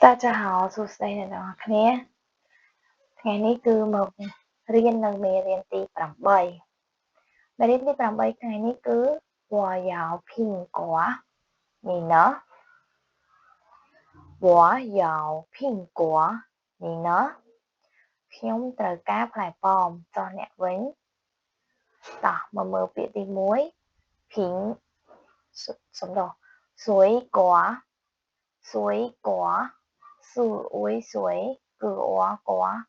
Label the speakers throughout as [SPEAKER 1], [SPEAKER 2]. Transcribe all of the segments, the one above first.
[SPEAKER 1] 大家好សួស្តីអ្នកទាំងអស់គ្នាថ្ងៃនេះគឺមករៀននៅមេរៀនទី8មេរៀនទី8ថ្ងៃនេះគឺ我要苹果你呢我要苹果你呢ខ្ញុំត្រូវការផ្លែប៉ោមចុះអ្នកវិញតោះមកមើលពាក្យទី1苹សំដៅ水果水果苏为水果果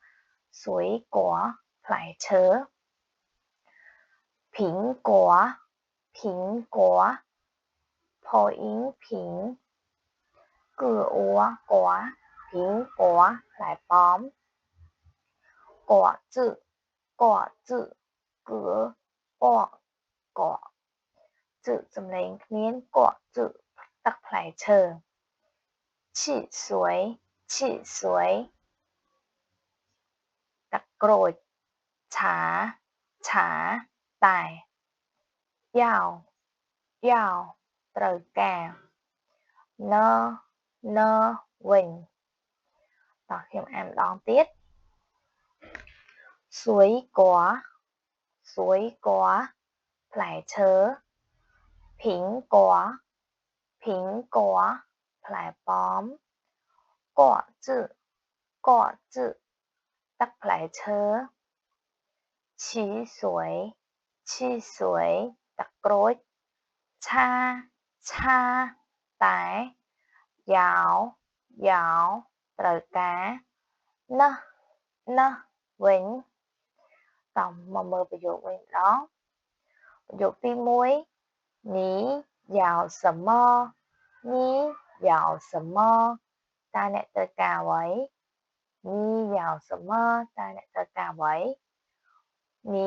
[SPEAKER 1] 水果ផ្លែឈើ苹果苹果破音苹果果苹果ផ្លែប៉ោម果子果子果果子សំឡេងគ្មាន果子ទឹកផ្លែឈើ汽水汽水ទឹកក្រូចឆាឆាតែយ៉ាវយ៉ាវត្រូវការណវិញតោះខ្ញុំអានម្ដងទៀត水果水果ផ្លែឈើ苹果苹果ផ្លែប៉ោម果子果子ទឹកផ្លែឈើ汽水汽水ទឹកក្រូចឆាឆាតែយ៉ាវយ៉ាវត្រូវការណាវិញតោះមកមើលប្រយោគវិញម្ដងប្រយោគទី1你要什么你要什么តើអ្នកត្រូវការអ្វី你要什么តើអ្នកត្រូវការអ្វី你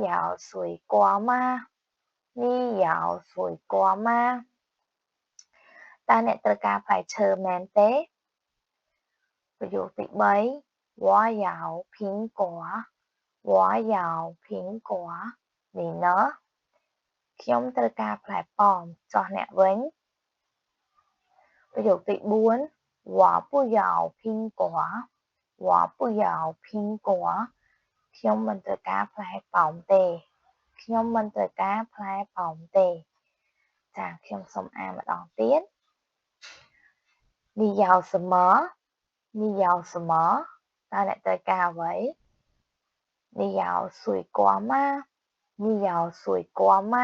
[SPEAKER 1] 要水果吗你要水果吗តើអ្នកត្រូវការផ្លែឈើមែនទេប្រយោគទី3我要苹果我要苹果你呢ខ្ញុំត្រូវការផ្លែប៉ោមចុះអ្នកវិញប្រយោគទី4我不要苹果我不要苹果ខ្ញុំមិនត្រូវការផ្លែប៉ោមទេខ្ញុំមិនត្រូវការផ្លែប៉ោមទេចាខ្ញុំសូមអានម្ដងទៀត你要什么你要什么តើអ្នកត្រូវការអ្វី你要水果吗你要水果吗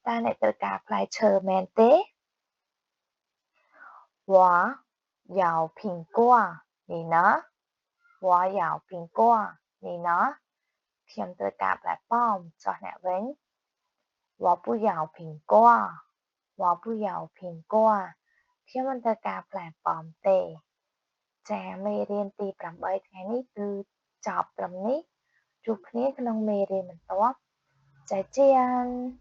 [SPEAKER 1] តើអ្នកត្រូវការផ្លែឈើមែនទេ我要苹果你呢我要苹果你呢ខ្ញុំត្រូវការផ្លែប៉ោមចុះអ្នកវិញ我不要苹果我不要苹果ខ្ញុំមិនត្រូវការផ្លែប៉ោមទេចាមេរៀនទី8ថ្ងៃនេះគឺចប់ត្រឹមនេះជួបគ្នាក្នុងមេរៀនបន្ទាប់再见